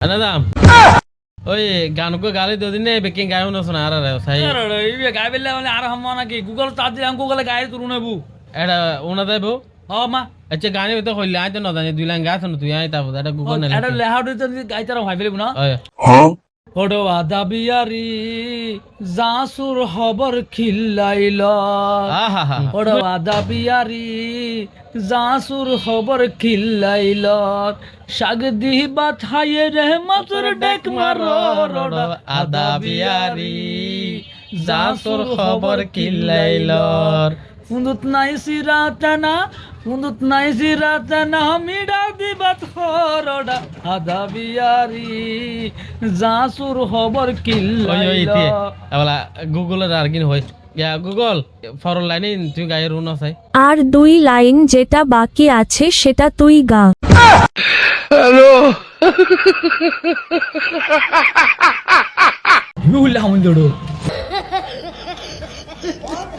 Anadam. Oye, ganuko gali do dine beking gayo no suna ara rayo sai. Iya gaye belle wale ara hamma na ki Google ta di Google gaye tu rune bu. Era una dai bo. Ha ma. Acha gane to kholi ay to no dane duilang gas no tu ay ta bo eta Google na. Ada leha do to gaye tara hoy bele bu na. Oye. Odoo আদা বিয়ারি জাসুর খবর খিল্লাইল আহা Odoo আদা বিয়ারি জাসুর খবর খিল্লাইল শাগ দিবা থায়ে রহমতুর day মারো রোডো আদা বিয়ারি জাসুর খবর কিল্লাইলর ফুন্দুত নাই সিরাতানা মিডা দিবাত খরডা আদা বিয়ারি জাসুর খবর ওই ওই কিল্লাইল ইতি এবলা গুগল এর আরগিন হই ইয়া গুগল ফর লাইনে তুই গায়ে রুন আছে আর 2 লাইন যেটা বাকি আছে সেটা তুই গা। হ্যালো ইউলা হামন্দড়ো